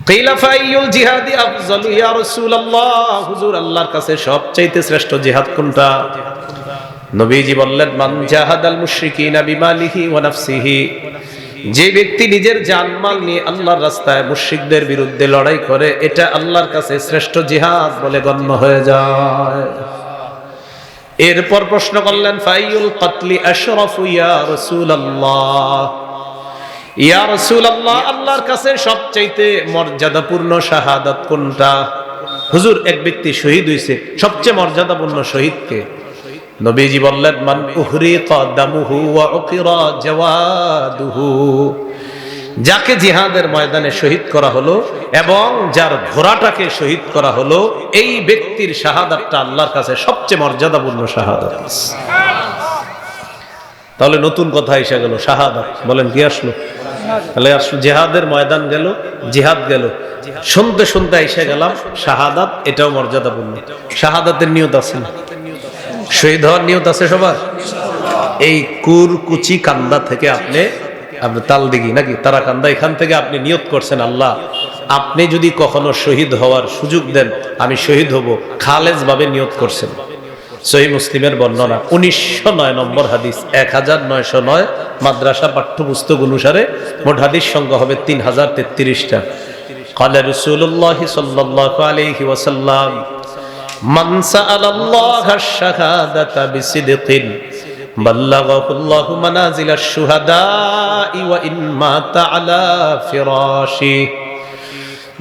কিলা ফাআইয়ুল জিহাদি আফযালু ইয়া রাসূলুল্লাহ, হুজুর আল্লাহর কাছে সবচেয়ে শ্রেষ্ঠ জিহাদ কোনটা? নবীজি বললেন মান জাহাদাল মুশরিকিনা বিমালিহি ওয়া নাফসিহি, যে ব্যক্তি নিজের জানমাল নিয়ে আল্লাহর রাস্তায় মুশরিকদের বিরুদ্ধে লড়াই করে, এটা আল্লাহর কাছে শ্রেষ্ঠ জিহাদ বলে গণ্য হয়ে যায়। এরপর প্রশ্ন করলেন ফাইয়ুল কাতলি আশরাফু ইয়া রাসূলুল্লাহ, ইয়া রাসূলুল্লাহ আল্লাহর কাছে সবচেয়ে মর্যাদাপূর্ণ শাহাদাত কোনটা? হুজুর এক ব্যক্তি শহীদ হইছে, সবচেয়ে মর্যাদাপূর্ণ শহীদ কে? নবীজি বললেন মান উহরিকা দামুহু ওয়া উকিরা জাওয়াদুহু, যাকে জিহাদের ময়দানে শহীদ করা হলো এবং যার ঘোড়াটাকে শহীদ করা হলো, এই ব্যক্তির শাহাদাতটা আল্লাহর কাছে সবচেয়ে মর্যাদাপূর্ণ শাহাদাত। তাহলে নতুন কথা এসে গেল শাহাদাত। বলেন কি আসলো? তাহলে আসলো জিহাদের ময়দান গেল, জিহাদ গেল, শুনতে শুনতে এসে গেলাম শাহাদাত, এটাও মর্যাদাপূর্ণ। শাহাদাতের নিয়ত আছে না? শহীদ হওয়ার নিয়ত আছে সবার? এই কুরকুচি কান্দা থেকে আপনি তালদিঘি নাকি তারাকান্দা, এখান থেকে আপনি নিয়ত করছেন আল্লাহ আপনি যদি কখনো শহীদ হওয়ার সুযোগ দেন আমি শহীদ হব, খালেজ ভাবে নিয়ত করছেন। সহিহ মুসলিমের বর্ণনা 1909 নম্বর হাদিস, 1909 মাদ্রাসা পাঠ্যপুস্তক অনুসারে মোট হাদিস সংখ্যা হবে 3033টা। ক্বালা রাসূলুল্লাহ সাল্লাল্লাহু আলাইহি ওয়াসাল্লাম মান সাআলাল্লাহা আশ-শাহাদাতা বিসিদকিন বাল্লাগাহুল্লাহু মানাজিলাশ শুহাদাই ওয়া ইন মাতা আলা ফিরাশি।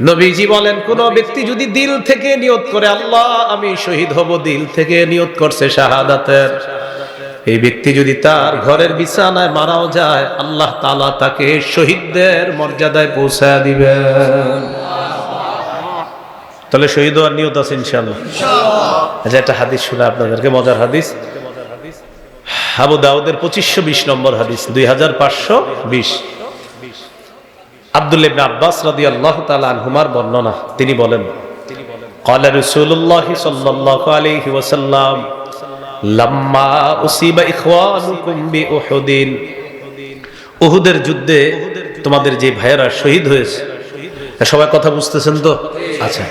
নবীজি বলেন কোন ব্যক্তি যদি দিল থেকে নিয়ত করে আল্লাহ আমি শহীদ হব, দিল থেকে নিয়ত করছে শাহাদাতের, এই ব্যক্তি যদি তার ঘরের বিছানায় মারাও যায় আল্লাহ তাআলা তাকে শহীদদের মর্যাদায় পৌঁছায় দিবেন। তাহলে শহীদ হওয়ার নিয়ত আছে ইনশাআল্লাহ। আচ্ছা একটা হাদিস শুনে আপনাদেরকে, মজার হাদিস, আবু দাউদের 2520 নম্বর হাদিস, 2520। আব্দুল্লাহ ইবনে আব্বাস রাদিয়াল্লাহু তাআলা আনহুমার বর্ণনা, তিনি বলেন ক্বালা রাসূলুল্লাহ সাল্লাল্লাহু আলাইহি ওয়াসাল্লাম লাম্মা উসিবা ইখওয়ানুকুম বিউহুদিন, উহুদের যুদ্ধে তোমাদের যে ভাইয়েরা শহীদ হয়েছে, সবাই কথা বুঝতেছেন তো? আচ্ছা,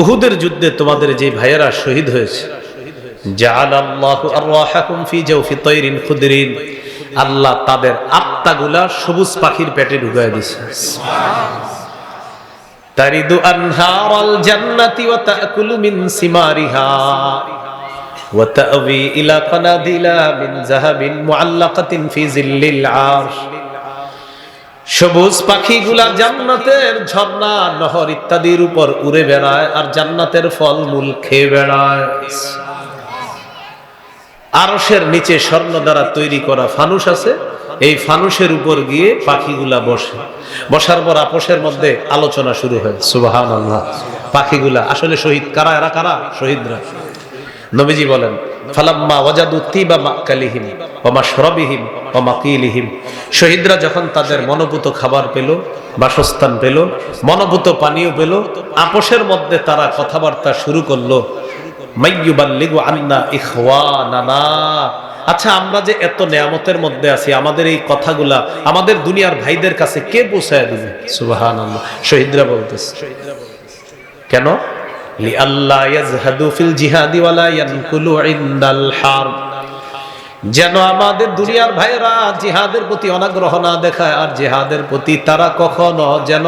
উহুদের যুদ্ধে তোমাদের যে ভাইয়েরা শহীদ হয়েছে, জাআলাল্লাহু আরওয়াহাকুম ফি জাওফি তায়রিন খুদরিন, আল্লাহ তাদের আত্মাগুলা সবুজ পাখির পেটে ঢুকায় দিয়েছে। তারিদু আনহারাল জান্নাতি ওয়া তাকুলু মিন সিমারিহা ওয়া তা'ওয়ি ইলা কানাদিলা মিন যাহাবিন মুআল্লাকাতিন ফি জিল্লিল আরশ, সবুজ পাখিগুলা জান্নাতের ঝর্ণা, নহর ইত্যাদির উপর উড়ে বেড়ায় আর জান্নাতের ফলমূল খেয়ে বেড়ায়। আরশের নিচে স্বর্ণ দ্বারা তৈরি করা ফানুস আছে, এই ফানুসের উপর গিয়ে পাখিগুলা বসে, বসার পর আপোষের মধ্যে আলোচনা শুরু হয়। সুবহানাল্লাহ। পাখিগুলা আসলে শহীদ কারা? এরা কারা? শহীদরা। নবীজি বলেন ফালাম্মা ওয়াজাদু তিবা মাকালিহিম ওয়া মাশরাবিহিম ওয়া মাকিলিহিম, শহীদরা যখন তাদের মনোভূত খাবার পেল, বাসস্থান পেল, মনোভূত পানীয় পেল, আপোষের মধ্যে তারা কথাবার্তা শুরু করলো মাইয়ুবাল্লিগু আন্না ইখওয়ানানা, আচ্ছা আমরা যে এত নেয়ামতের মধ্যে আছি, আমাদের এই কথাগুলা আমাদের দুনিয়ার ভাইদের কাছে কে পৌঁছায় দিবে? সুবহানাল্লাহ। শহীদরা বলতেছে কেন? লিআল্লা ইয়াজহাদু ফিল জিহাদি ওয়ালা ইয়ানকুলু ইনদাল হারব, যেন আমাদের দুনিয়ার ভাইরা জিহাদের প্রতি অনাগ্রহ না দেখায়, আর জিহাদের প্রতি তারা কখনো যেন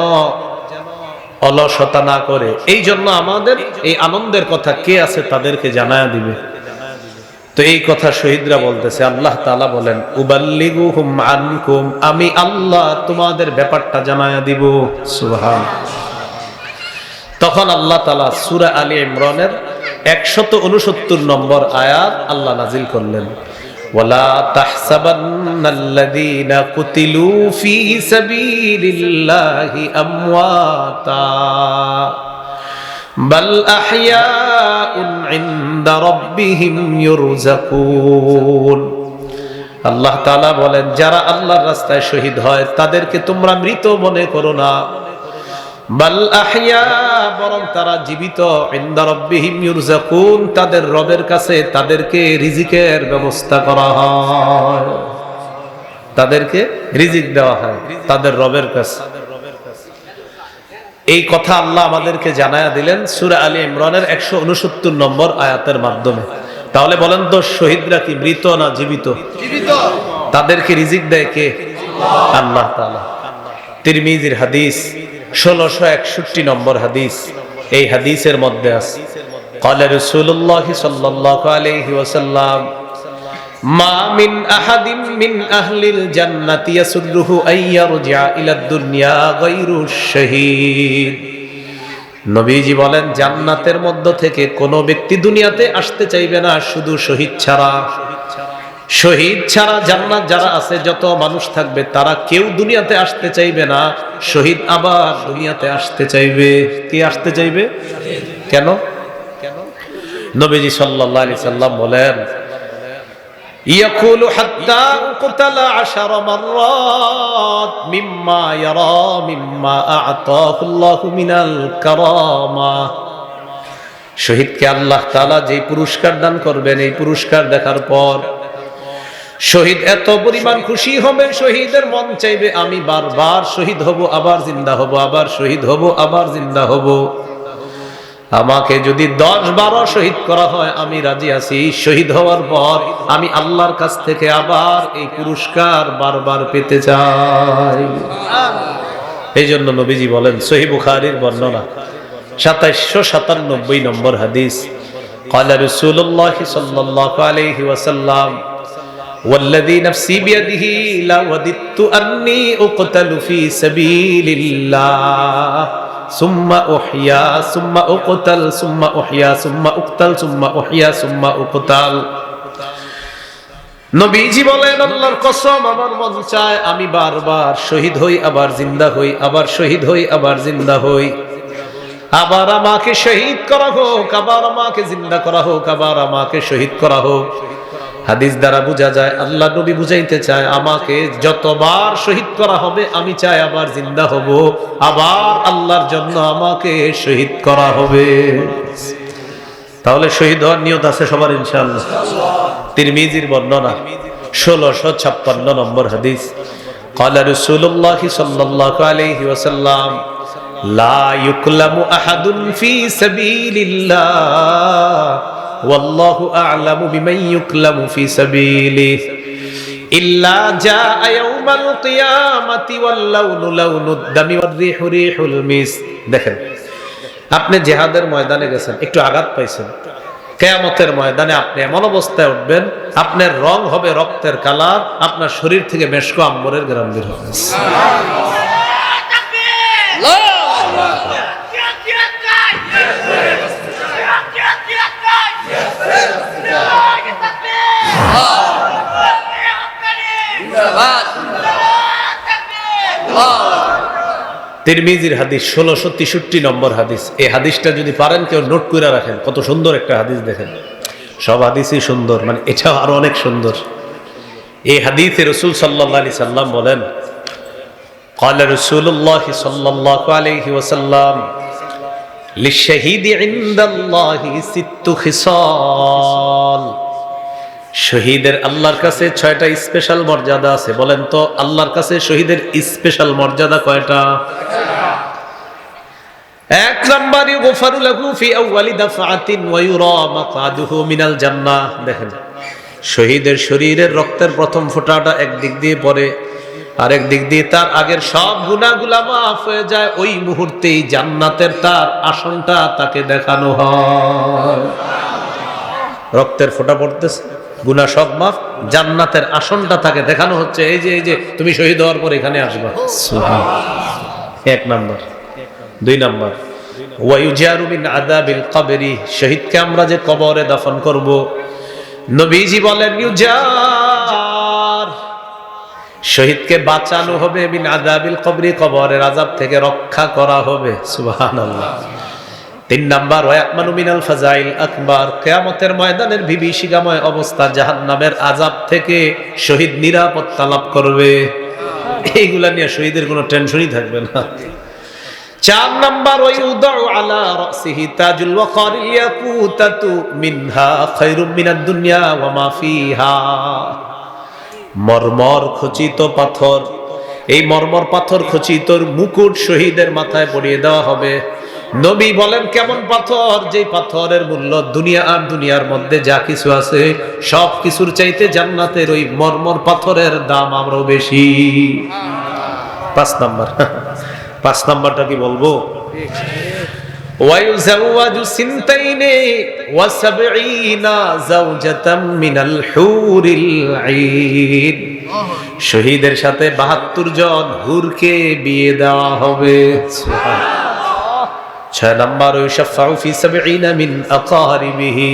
অলসতা না করে। এই জন্য আমাদের এই আনন্দের কথা কে আছে তাদেরকে জানায়া দিবে। তো এই কথা শহীদরা বলতেছে। আল্লাহ তাআলা বলেন উবাল্লিগুহুম আনকুম, আমি আল্লাহ তোমাদের ব্যাপারটা জানায়া দিব। সুবহানাল্লাহ। তখন আল্লাহ তাআলা সূরা আলী ইমরানের 169 নম্বর আয়াত আল্লাহ নাজিল করলেন, ওয়ালা তাহসাবান্নাল্লাযীনা কুতিলু ফী সাবিলিল্লাহি আমওয়াতা বাল আহইয়াউন ইনদা রাব্বিহিম ইউরযাকুন। আল্লাহ তাআলা বলেন, যারা আল্লাহর রাস্তায় শহীদ হয় তাদেরকে তোমরা মৃত মনে করো না, বাল আহইয়া, বরং তারা জীবিত, ইনদা রাব্বিহিম ইউরযাকুন, তাদের রবের কাছে তাদেরকে রিজিকের ব্যবস্থা করা হয়, তাদেরকে রিজিক দেওয়া হয় তাদের রবের কাছে। এই কথা আল্লাহ আমাদেরকে জানায়া দিলেন সূরা আলী ইমরানের 169 নম্বর আয়াতের মাধ্যমে। তাহলে বলেন তো, শহীদরা কি মৃত না জীবিত? জীবিত। তাদেরকে রিজিক দেয় কে? আল্লাহ তাআলা। তিরমিজির হাদিস 1661 নম্বর হাদিস। এই হাদিসের মধ্যে আছে, ক্বালা রাসূলুল্লাহ সাল্লাল্লাহু আলাইহি ওয়াসাল্লাম, মা মিন আহাদিন মিন আহলিল জান্নাতি ইয়াসুররুহু আইয়ারজিআ ইলাদ দুনিয়া গায়রু শাহীদ। নবীজি বলেন, জান্নাতের মধ্য থেকে কোনো ব্যক্তি দুনিয়াতে আসতে চাইবে না শুধু শহীদ ছাড়া। শহীদ ছাড়া জান্নাত যারা আছে, যত মানুষ থাকবে, তারা কেউ দুনিয়াতে আসতে চাইবে না, শহীদ আবার দুনিয়াতে আসতে চাইবে। কে আসতে চাইবে? কেন? নবীজি সাল্লাল্লাহু আলাইহি সাল্লাম বলেন, ইয়াকুলু হাত্তা উকতালা 10 মাররাত মিম্মা ইয়ারা মিম্মা আ'তাহু আল্লাহু মিনাল কারামা। শহীদকে আল্লাহ তাআলা যে পুরস্কার দান করবেন, এই পুরস্কার দেখার পর শহীদ এত পরিমাণ খুশি হবে, শহীদের মন চাইবে আমি বারবার শহীদ হব, আবার জিন্দা হব, আবার শহীদ হব, আবার জিন্দা হব। আমাকে যদি 10-12 শহীদ করা হয় আমি রাজি আছি। শহীদ হওয়ার পর আমি আল্লাহর কাছ থেকে আবার এই পুরস্কার বারবার পেতে চাই। এই জন্য নবীজি বলেন, সহিহ বুখারীর বর্ণনা 2797 নম্বর হাদিস, ক্বালা রাসূলুল্লাহ সাল্লাল্লাহু আলাইহি ওয়াসাল্লাম, ওয়াল্লাযী নাফসী বিয়াদিহি লা ওয়াদিতু আন্নী উকতালু ফী সাবিলিল্লাহ সুম্মা উহইয়া সুম্মা উকতাল সুম্মা উহইয়া সুম্মা উকতাল সুম্মা উহইয়া সুম্মা উকতাল। নবীজি বলেন, আল্লাহর কসম, আমার মন চায় আমি বারবার শহীদ হই, আবার জিন্দা হই, আবার শহীদ হই, আবার জিন্দা হই। আবার আমাকে শহীদ করা হোক, আবার আমাকে জিন্দা করা হোক, আবার আমাকে শহীদ করা হোক। হাদিস দ্বারা বোঝা যায় আল্লাহ নবী বুঝাইতে চায়, আমাকে যতবার শহীদ করা হবে আমি চাই আবার জিন্দা হব, আবার আল্লাহর জন্য আমাকে শহীদ করা হবে। তাহলে শহীদ হওয়ার নিয়ত আছে সবার ইনশাআল্লাহ। তিরমিজির বর্ণনা 1656 নম্বর হাদিস, ক্বালা রাসূলুল্লাহ সাল্লাল্লাহু আলাইহি ওয়াসাল্লাম, লা ইউকলামু আহাদুন ফী সাবিলিল্লাহ ওয়াল্লাহু আ'লামু বিমান ইউকলামু ফী সাবিলিহি ইল্লা জাআ ইয়াউমাল কিয়ামাতি ওয়াল লাউনু লাউনুদ দামি ওয়ার রিহু রিহুল মিস। দেখেন, আপনি জিহাদের ময়দানে গেছেন, একটু আঘাত পাইছেন, কিয়ামতের ময়দানে আপনি এমন অবস্থায় উঠবেন, আপনার রং হবে রক্তের কালার, আপনার শরীর থেকে মেশক আম্বরের ঘ্রাণ বের হবে। তিরমিজির হাদিস 1663 নম্বর হাদিস। এই হাদিসটা যদি পারেন কেউ নোট করে রাখেন, কত সুন্দর একটা হাদিস। দেখেন, সব হাদিসই সুন্দর, মানে এটাও আরো অনেক সুন্দর। এই হাদিসে রাসূল সাল্লাল্লাহু আলাইহি সাল্লাম বলেন, ক্বালা রাসূলুল্লাহ সাল্লাল্লাহু আলাইহি ওয়াসাল্লাম, লিশ-শাহীদি ইনদাল্লাহি সিত্তু খিসাল। শহীদের আল্লাহর কাছে 6টা স্পেশাল মর্যাদা আছে। বলেন তো, আল্লাহর কাছে শহীদের স্পেশাল মর্যাদা কয়টা? এক নাম্বার ইউগফারু লাহু ফি আউয়ালি দাফআতিন ওয়া ইউরা মাকআদুহু মিনাল জান্নাহ। দেখেন, শহীদের শরীরের রক্তের প্রথম ফোঁটাটা একদিক দিয়ে পড়ে, আরেক দিক দিয়ে তার আগের সব গুনাহগুলো মাফ হয়ে যায়। ওই মুহূর্তেই জান্নাতের তার আসনটা তাকে দেখানো হয়। রক্তের ফোঁটা পড়তেছে, গুনাহ সব মাফ, জান্নাতের আসনটা তাকে দেখানো হচ্ছে। এই যে তুমি শহীদ হওয়ার পর এখানে আসবা। সুবহানাল্লাহ। এক নাম্বার। দুই নাম্বার, ওয়ায়ুজারু মিন আযাবিল কবরি, শহীদকে আমরা যে কবরে দাফন করব, নবীজি বলেন ইউজার, শহীদকে বাঁচানো হবে, মিন আযাবিল কবরি, কবরের আযাব থেকে রক্ষা করা হবে। সুবহানাল্লাহ। তিন নাম্বার, ওয়ায়ামানু মিনাল ফাজাইল আকবার, কিয়ামতের ময়দানের বিভীষিকাময় অবস্থা, জাহান্নামের আযাব থেকে শহীদ নিরাপত্তা লাভ করবে। এইগুলা নিয়ে শহীদের কোনো টেনশনই থাকবে না। চার নাম্বার, ওয়ায়ুদাউ আলা রাসিহি তাজুল ওয়াকারিল ইয়াকুতাতু মিনহা খায়রুম মিনাদ দুনিয়া ওয়া মা ফিহা, মরমর খচিত পাথর, এই মরমর পাথর খচিত মুকুট শহীদের মাথায় পরিয়ে দেওয়া হবে। নবী বলেন কেমন পাথর, যেই পাথরের মূল্য দুনিয়া আর দুনিয়ার মধ্যে যা কিছু আছে সব কিছুর চাইতে জান্নাতের ওই মরমর পাথরের দাম আরো বেশি। পাঁচ নাম্বার, পাঁচ নাম্বারটা কি বলবো? ওয়ায়ুযাওয়াজু সিনতাইনি ওয়া সাবঈনা যাওজাতাম মিনাল হুরিল আইন, শহীদের সাথে ৭২ জন হুরকে বিয়ে দেওয়া হবে। ছয় নাম্বার, ওয়াশাফাউ ফি সাবঈনা মিন আকারিবিহি,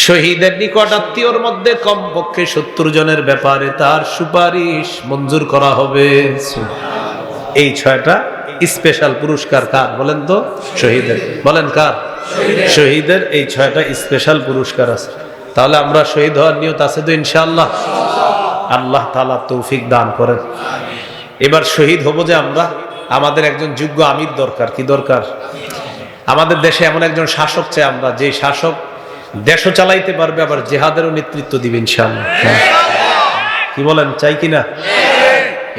শহীদের নিকট আত্মীয়র মধ্যে কমপক্ষে ৭০ জনের ব্যাপারে তার সুপারিশ মঞ্জুর করা হবে। এই ছয়টা স্পেশাল পুরস্কার কার বলেন তো? শহীদের। বলেন কার? শহীদের। এই ছয়টা স্পেশাল পুরস্কার আছে। তাহলে আমরা শহীদ হওয়ার নিয়ত আছে তো ইনশাআল্লাহ? আল্লাহ তাআলা তৌফিক দান করেন। এবার শহীদ হব যে আমরা, আমাদের একজন যোগ্য আমির দরকার। কি দরকার? আমাদের দেশে এমন একজন শাসক চাই আমরা, যে শাসক দেশও চালাইতে পারবে, আবার জিহাদেরও নেতৃত্ব দিবে ইনশাআল্লাহ। কি বলেন, চাই কিনা?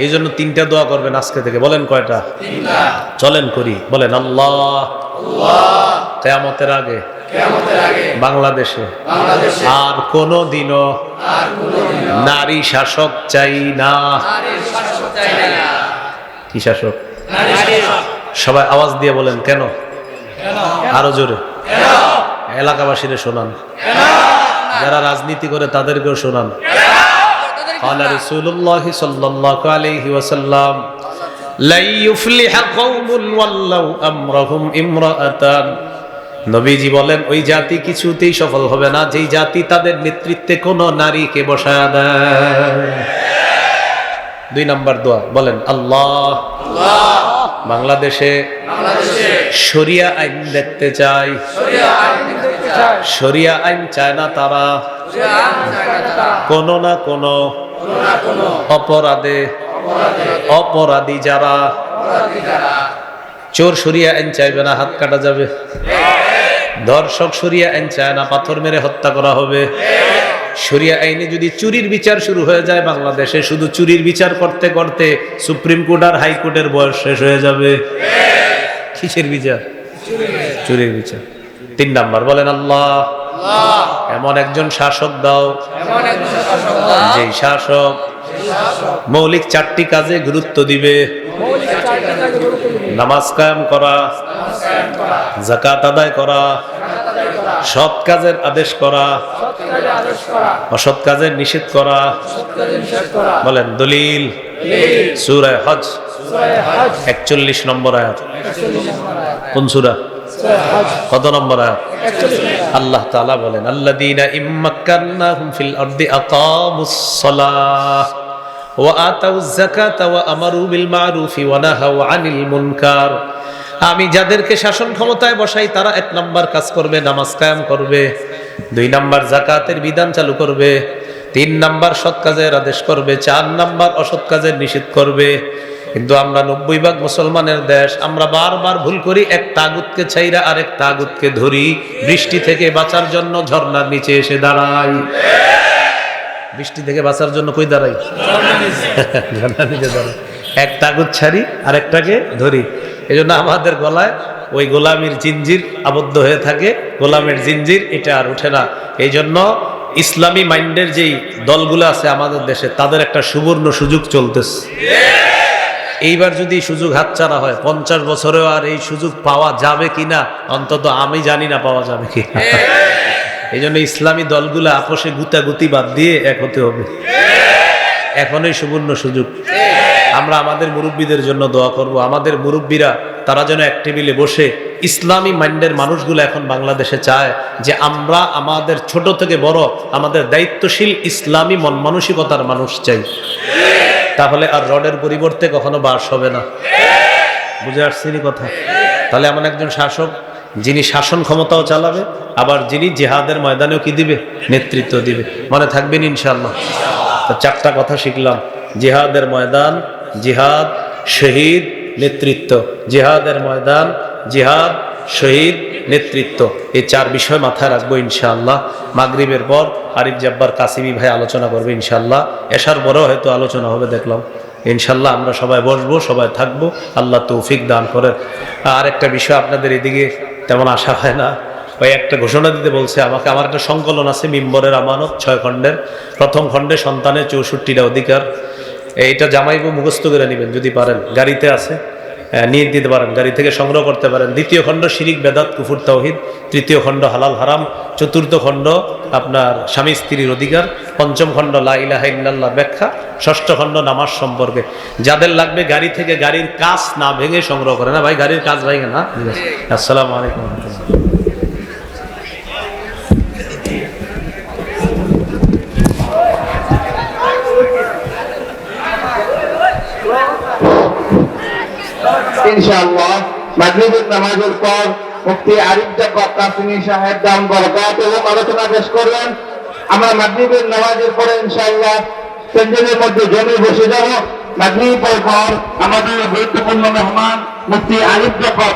এই জন্য 3টা দোয়া করবেন আজকে থেকে। বলেন কয়টা? 3টা। চলেন করি। বলেন আল্লাহ, কিয়ামতের আগে বাংলাদেশে আর কোনদিনও নারী শাসক চাই না। কি শাসক? সবাই আওয়াজ দিয়ে বলেন কেন? আরো জোরে এলাকাবাসীরা শোনান, যারা রাজনীতি করে তাদেরকেও শোনান। قال رسول الله صلى الله عليه وسلم لا يفلح قوم ولوا امرهم امرأة, নবীজি বলেন ওই জাতি কিছুতেই সফল হবে না যেই জাতি তাদের নেতৃত্বে কোন নারীকে বসায় দেয়। 2 নাম্বার দোয়া বলেন আল্লাহ, বাংলাদেশে শরিয়া আইন দেখতে চাই। শরিয়া আইন চায় না তারা কোন না কোন অপরাধে অপরাধী যারা, চোর শরিয়া আইন চাইবে না, হাত কাটা যাবে। ধর্ষক শরিয়া আইন চায় না, পাথর মেরে হত্যা করা হবে। শরিয়া আইনে যদি চুরির বিচার শুরু হয়ে যায় বাংলাদেশে, শুধু চুরির বিচার করতে করতে সুপ্রিম কোর্ট আর হাইকোর্টের বয়স শেষ হয়ে যাবে। কিসের বিচার? চুরির বিচার। 3 নাম্বার বলেন আল্লাহ, এমন একজন শাসক দাও যে শাসক মৌলিক 4টি কাজে গুরুত্ব দিবে। নামাজ কায়েম করা, যাকাত আদায় করা, সৎ কাজের আদেশ করা, অসৎ কাজের নিষেধ করা। বলেন দলিল সূরা হজ 41 নম্বর আয়াত। কোন সূরা? কত নম্বর আয়াত? আল্লাহ তাআলা বলেন আল্লাযীনা ইম্মাক্কান্নাহুম ফিল আরদি আকামুস সালাহ ওয়া আতাউয যাকাতা ওয়া আমারু বিল মা'রুফি ওয়া নাহাউ আনিল মুনকার। আমি যাদেরকে শাসন ক্ষমতায় বসাই তারা 1 নাম্বার কাজ করবে, নামাজ কায়েম করবে। 2 নাম্বার যাকাতের বিধান চালু করবে। 3 নাম্বার সৎ কাজের আদেশ করবে। 4 নাম্বার অসৎ কাজের নিষেধ করবে। কিন্তু আমরা 90 ভাগ মুসলমানের দেশ, আমরা বারবার ভুল করি, এক তাগুতকে ছাইরা আরেক তাগুতকে ধরি। বৃষ্টি থেকে বাঁচার জন্য ঝর্ণার নিচে এসে দাঁড়াই। বৃষ্টি থেকে বাঁচার জন্য কই দাঁড়াই? ঝর্ণার নিচে দাঁড়াই। এক তাগুত ছাড়ি আরেকটাকে ধরি। এই জন্য আমাদের গলায় ওই গোলামির জিঞ্জির আবদ্ধ হয়ে থাকে, গোলামের জিঞ্জির এটা আর ওঠে না। এই জন্য ইসলামী মাইন্ডের যেই দলগুলো আছে আমাদের দেশে, তাদের একটা সুবর্ণ সুযোগ চলতেছে। এইবার যদি সুযোগ হাতছাড়া হয়, 50 বছরেও আর এই সুযোগ পাওয়া যাবে কিনা অন্তত আমি জানি না পাওয়া যাবে কি। এই জন্য ইসলামী দলগুলো আপোষে গুতাগুতি বাদ দিয়ে এক হতে হবে। এখনই সুবর্ণ সুযোগ। আমরা আমাদের মুরব্বীদের জন্য দোয়া করব, আমাদের মুরব্বীরা তারা যেন এক টেবিলে বসে ইসলামী মাইন্ডের মানুষগুলো এখন বাংলাদেশে চায় যে আমরা আমাদের ছোট থেকে বড় আমাদের দায়িত্বশীল ইসলামী মন মানসিকতার মানুষ চাই। তাহলে আর রডের পরিবর্তে কখনো বাস হবে না। বুঝে আসছেনি কথা? তাহলে এমন একজন শাসক যিনি শাসন ক্ষমতাও চালাবে, আবার যিনি জিহাদের ময়দানেও কি দিবে, নেতৃত্ব দিবে। মনে থাকবেন ইনশাআল্লাহ। তো 4টা কথা শিখলাম: জিহাদের ময়দান, জিহাদ, শহীদ, নেতৃত্ব। জিহাদের ময়দান, জিহাদ, শহীদ, নেতৃত্ব, এই 4 বিষয় মাথায় রাখবো ইনশাআল্লাহ। মাগরিবের পর আরিফ জাব্বার কাসিমি ভাই আলোচনা করবে ইনশাআল্লাহ। এশার পরেও হয়তো আলোচনা হবে দেখলাম ইনশাআল্লাহ। আমরা সবাই বসবো, সবাই থাকবো, আল্লাহ তৌফিক দান করেন। আর একটা বিষয় আপনাদের এদিকে তেমন আশা হয় না, ওই একটা ঘোষণা দিতে বলছে আমাকে। আমার একটা সংকলন আছে মিম্বরের আমানত 6 খণ্ডের। প্রথম খণ্ডে সন্তানের 64টা অধিকার। এইটা জামাইবু মুখস্থ করে নেবেন যদি পারেন, গাড়িতে আছে, নিয়ে দিতে পারেন, গাড়ি থেকে সংগ্রহ করতে পারেন। 2য় খণ্ড শিরিক বেদাত কুফুর তাওহীদ, 3য় খণ্ড হালাল হারাম, 4র্থ খণ্ড আপনার স্বামী স্ত্রীর অধিকার, 5ম খণ্ড লা ইলাহা ইল্লাল্লাহ ব্যাখ্যা, 6ষ্ঠ খণ্ড নামাজ সম্পর্কে। যাদের লাগবে গাড়ি থেকে গাড়ির কাজ না ভেঙে সংগ্রহ করে না ভাই, গাড়ির কাজ ভাঙে না। আসসালামু আলাইকুম। ইনশাআল্লাহ মাগরিবের নামাজের পর মুফতি আরিফ জাব্বার কাসিমি সাহেব দাম বরকত এবং আলোচনা পেশ করবেন। আমরা মাগরিবের নামাজের পরে ইনশাআল্লাহ প্যান্ডেলের মধ্যে জমে বসে যাব। মাগরিবের পর আমাদের গুরুত্বপূর্ণ মেহমান মুফতি আরিফ জাব্বার